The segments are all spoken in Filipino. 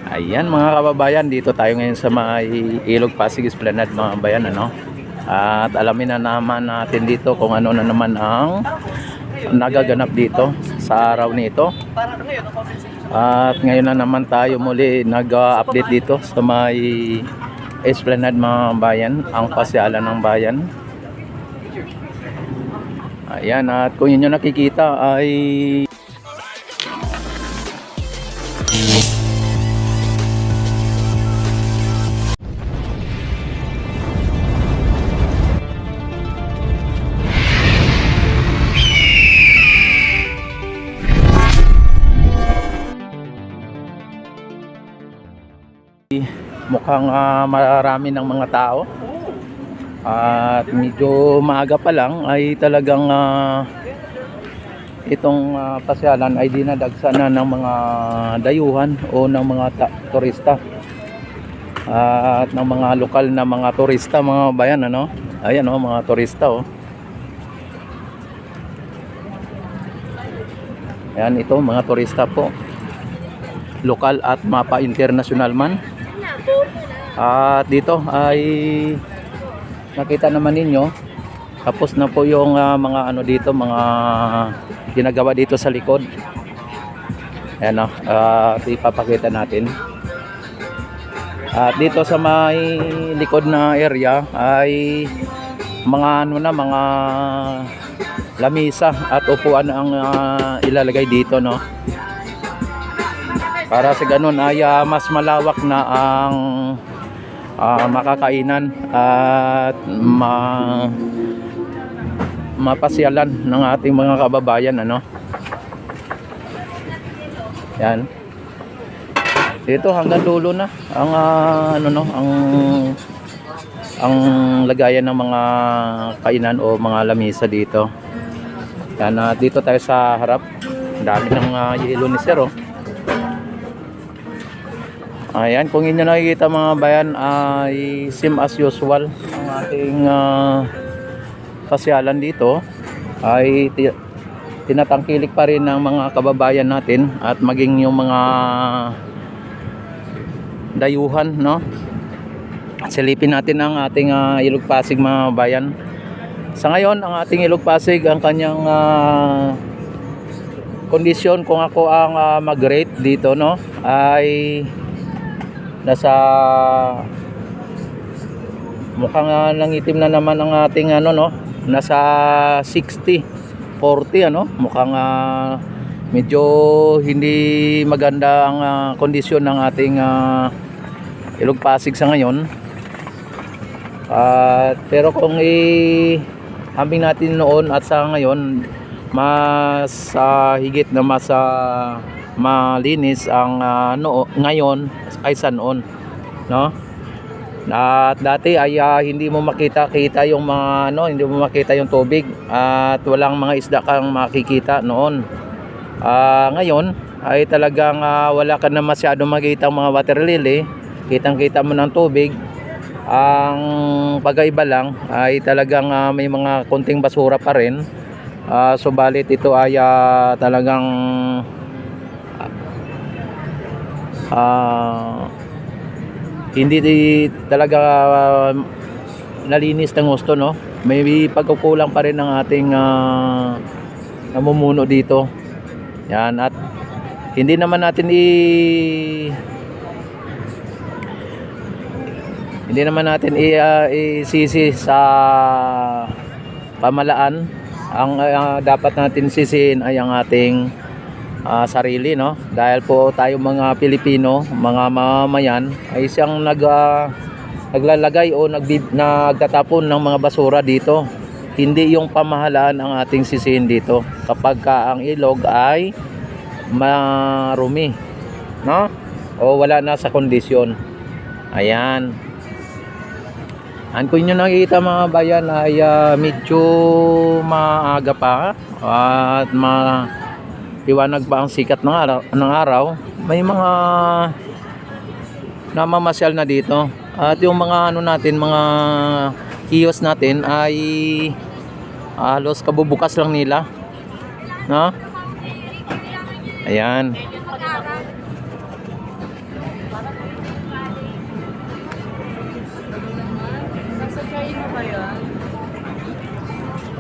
Ayan mga kababayan, dito tayo ngayon sa may Ilog Pasig Esplanade mga kababayan, ano? At alamin na naman natin dito kung ano na naman ang nagaganap dito sa araw nito. At ngayon na naman tayo muli nag-update dito sa may Esplanade mga kababayan, ang pasyalan ng bayan. Ayan, at kung inyo nakikita ay mukhang marami ng mga tao at medyo maaga pa lang ay talagang itong pasyalan ay dinadagsa na ng mga dayuhan o ng mga turista at ng mga lokal na mga turista mga bayan, ano? Ayan mga turista Ayan, ito mga turista po, lokal at mapa international man. At dito ay nakita naman ninyo, tapos na po yung mga ano dito, mga ginagawa dito sa likod. Ayan ipapakita natin. At dito sa may likod na area ay mga mga lamisa at upuan ang ilalagay dito, no? Para sa ganun ay mas malawak na ang makakainan at mapasyalan ng ating mga kababayan, ano? Yan. Dito hanggang dulo na ang ang lagayan ng mga kainan o mga lamisa dito. Yan, dito tayo sa harap. Ang dami ng yelo ni sir, Ayan, kung inyo nakikita mga bayan ay same as usual ang ating pasyalan dito ay tinatangkilik pa rin ng mga kababayan natin at maging yung mga dayuhan, no? Silipin natin ang ating Ilog Pasig mga bayan. Sa ngayon, ang ating Ilog Pasig, ang kanyang kondisyon, kung ako ang mag-rate dito, no, ay nasa mukhang nangitim na naman ang ating nasa 60-40, mukhang medyo hindi maganda ang kondisyon ng ating Ilog Pasig sa ngayon. Pero kung ihambing natin noon at sa ngayon, mas higit na mas malinis ang ngayon kaysa noon, no? At dati ay hindi mo makita yung mga hindi mo makita yung tubig at walang mga isda kang makikita noon. Ngayon ay talagang wala ka na masyado makita mga water lily, kitang-kita mo ng tubig. Ang pagkaiba lang ay talagang may mga konting basura pa rin. Subalit ito ay talagang hindi talaga nalinis ng gusto, no? May pagkukulang pa rin ng ating namumuno dito. Yan, at hindi naman natin isisi sa pamalaan. Ang dapat natin sisihin ay ang ating sarili, no? Dahil po tayo mga Pilipino, mga mamamayan ay siyang naglalagay o nagtatapon ng mga basura dito. Hindi yung pamahalaan ang ating sisihin dito kapag ang ilog ay marumi, no? O wala na sa kondisyon. Ayan. Kung nyo nakikita mga bayan ay medyo maaga pa at liwanag pa ang sikat ng araw. May mga namamasyal na dito at yung mga mga kiosk natin ay halos kabubukas lang nila, no? Ayan. Nasa China ba yan?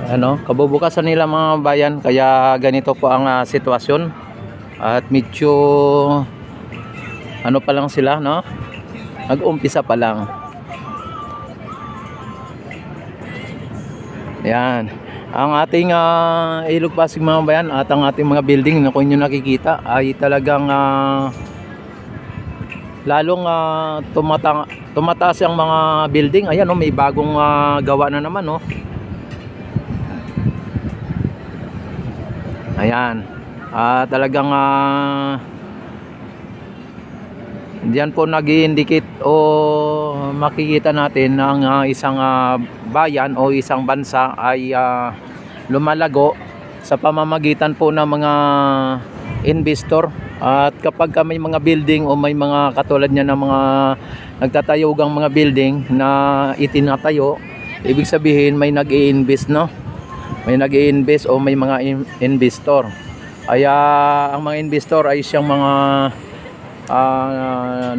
Ano, kabubukasan nila mga bayan, kaya ganito po ang sitwasyon. At medyo ano pa lang sila, no? Nag-umpisa pa lang. Yan. Ang ating Ilog Pasig mga bayan at ang ating mga building na kung inyo nakikita ay talagang lalong tumataas ang mga building. Ayan, oh, may bagong gawa na naman, oh. Ayan. Talagang diyan po nag-i-indicate o makikita natin na ang isang bayan o isang bansa ay lumalago sa pamamagitan po ng mga investor. At kapag may mga building o may mga katulad niya ng mga nagtatayugang mga building na itinatayo, ibig sabihin may nag-i-invest, no? May nag-i-invest o may mga investor. Kaya ang mga investor ay siyang mga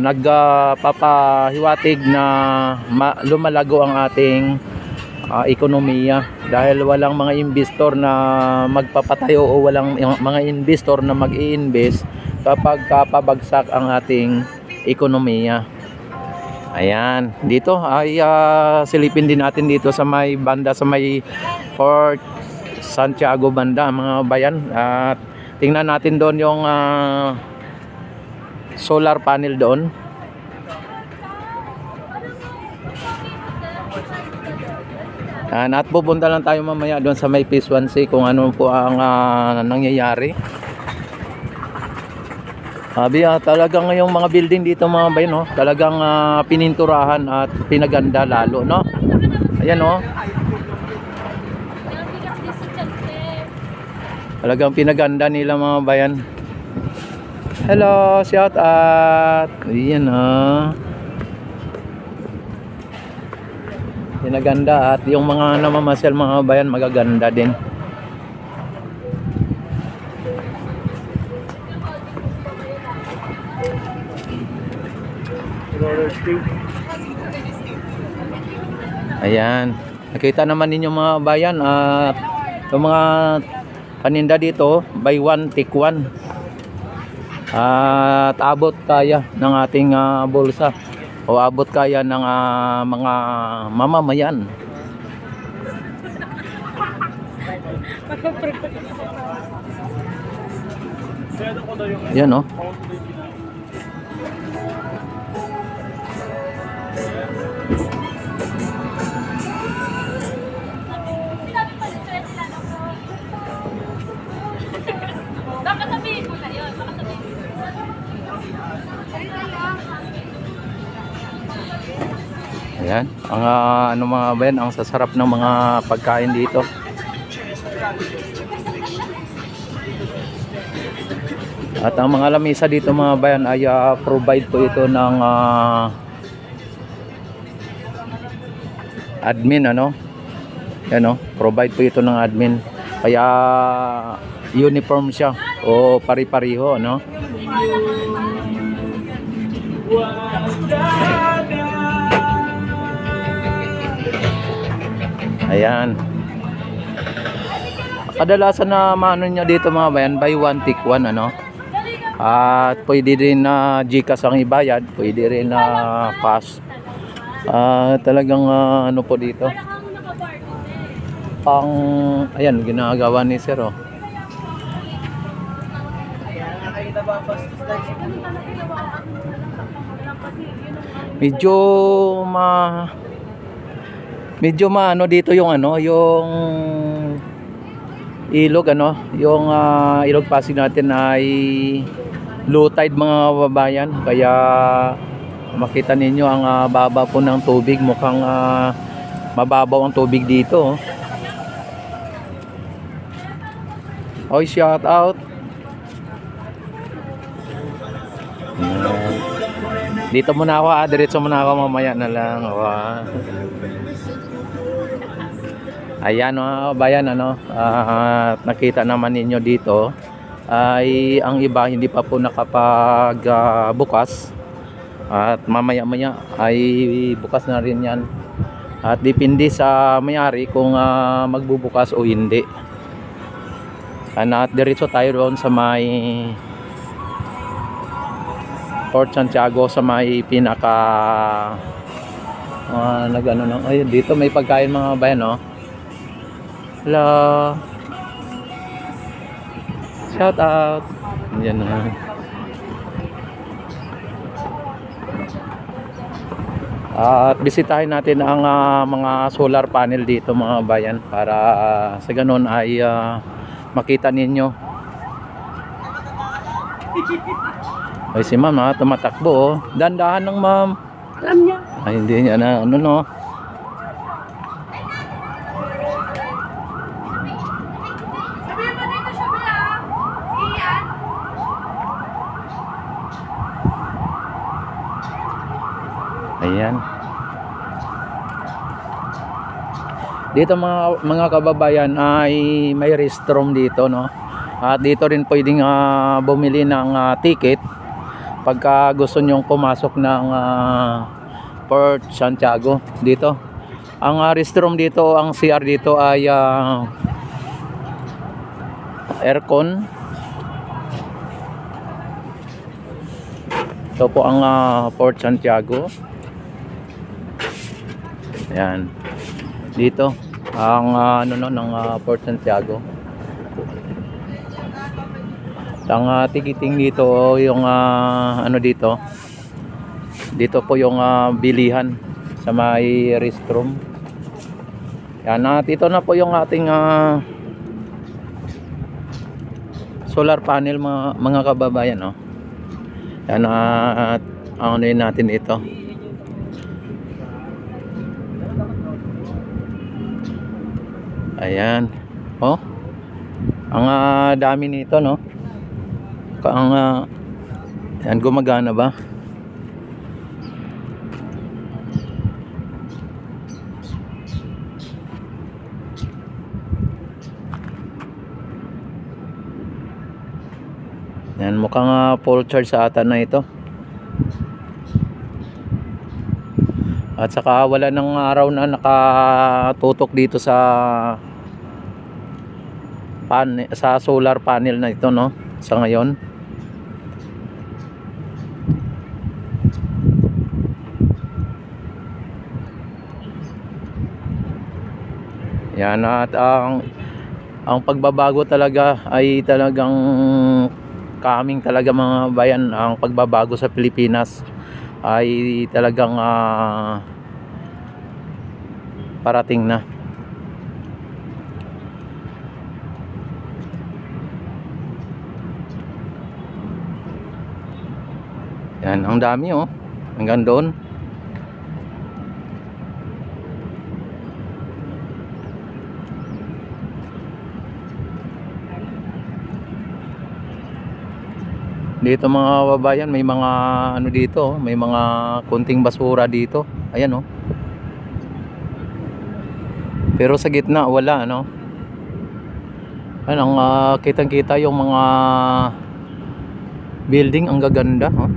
nagpapahiwatig na lumalago ang ating ekonomiya, dahil walang mga investor na magpapatayo o walang mga investor na mag-i-invest kapag kapabagsak ang ating ekonomiya. Ayan, dito ay silipin din natin dito sa may banda, sa may Fort Santiago banda mga bayan, at tingnan natin doon yung solar panel doon. At pupunta lang tayo mamaya doon sa may Phase 1C kung ano po ang nangyayari. Sabi, talagang ngayong mga building dito mga bayan, no, talagang pininturahan at pinaganda lalo, no. Ayan, no. Talagang pinaganda nila mga bayan. Hello, shout out. Ayan, pinaganda, at yung mga namamasyal mga bayan magaganda din. Ayan, nakita naman ninyo mga bayan at yung mga paninda dito buy one take one, at abot kaya ng ating bulsa o abot kaya ng mga mamamayan. Yan, oh. Baka sabihin ko na yun. Baka sabihin ko. Ayan, ang ano mga bayan, ang sasarap ng mga pagkain dito. At ang mga lamesa dito mga bayan ay provide po ito ng admin, ano? Yan, oh, provide po ito ng admin. Kaya uniform siya o pari-pariho, no? Ayan. Kadalasan na maano nyo dito mga bayan, buy one take one, ano? At pwede rin na GCash ang ibayad, pwede rin na cash. Talagang ano po dito, pang, ayan, ginagawa ni Sir, oh. Medyo ano dito yung ano, yung ilog, ano, yung Ilog Pasig natin ay low tide mga babayan, kaya makita ninyo ang baba po ng tubig, mukhang mababaw ang tubig dito, oh. Oy, shout out. Dito muna ako, diretso muna ako, mamaya na lang. Wow. Ayan mga bayan, ano, nakita naman ninyo dito ay ang iba hindi pa po nakapag bukas. At mamaya-maya ay bukas na rin yan. At depende sa may-ari kung magbubukas o hindi. At diretso tayo doon sa may Port Santiago, sa may pinaka nagano na. Ay, dito may pagkain mga bayan, no? Hello. Shout out. Yan na. At bisitahin natin ang mga solar panel dito mga bayan para sa ganun ay makita ninyo. Ay si ma'am tumatakbo oh. Dandahan ng ma'am. Alam niya. Ay hindi niya na ano no. Sabihin mo dito siya ba? Iyan. Ayan. Dito mga kababayan ay may restroom dito, no. At dito rin pwedeng bumili ng ticket pagka gusto nyong pumasok ng Port Santiago dito. Ang restroom dito, ang CR dito ay aircon. Ito po ang Port Santiago. Ayan. Dito ang ng Port Santiago. Ang ticketing dito yung dito. Dito po yung bilihan sa may restroom. Yan, dito na po yung ating solar panel mga kababayan, no. Yan at ano natin ito. Ayan. Oh. Ang dami nito, no. Ang yan gumagana ba? Yan mukhang full charge sa ata na ito. At saka wala ng araw na nakatutok dito sa solar panel na ito, no, sa ngayon. Yan at ang pagbabago talaga ay talagang kaming talaga mga bayan. Ang pagbabago sa Pilipinas ay talagang parating na. Yan, ang dami oh. Hanggang doon. Dito mga babayan, may mga dito, may mga kunting basura dito. Ayan oh. Pero sa gitna wala, ano. Ang kitang-kita yung mga building, ang gaganda, oh.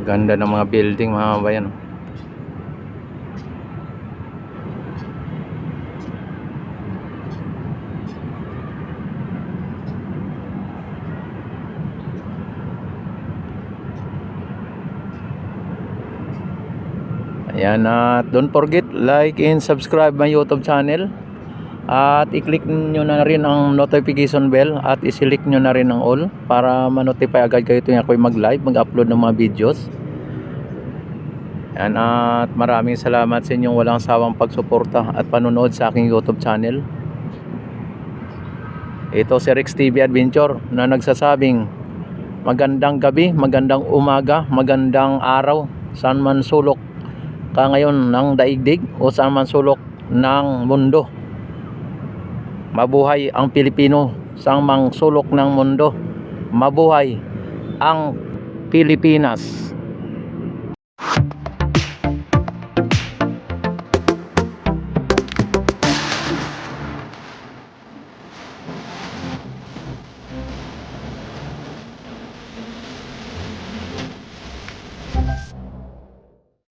Ganda ng mga building mga bayan. Ayan, don't forget like and subscribe my YouTube channel At i-click nyo na rin ang notification bell at i-select nyo na rin ang all para ma-notify agad kayo tuwing ako'y mag-live, mag-upload ng mga videos. Yan, at maraming salamat sa inyong walang sawang pagsuporta at panonood sa aking YouTube channel. Ito si Rex TV Adventure na nagsasabing magandang gabi, magandang umaga, magandang araw saan man sulok ka ngayon ng daigdig o saan man sulok ng mundo. Mabuhay ang Pilipino sa mang sulok ng mundo. Mabuhay ang Pilipinas.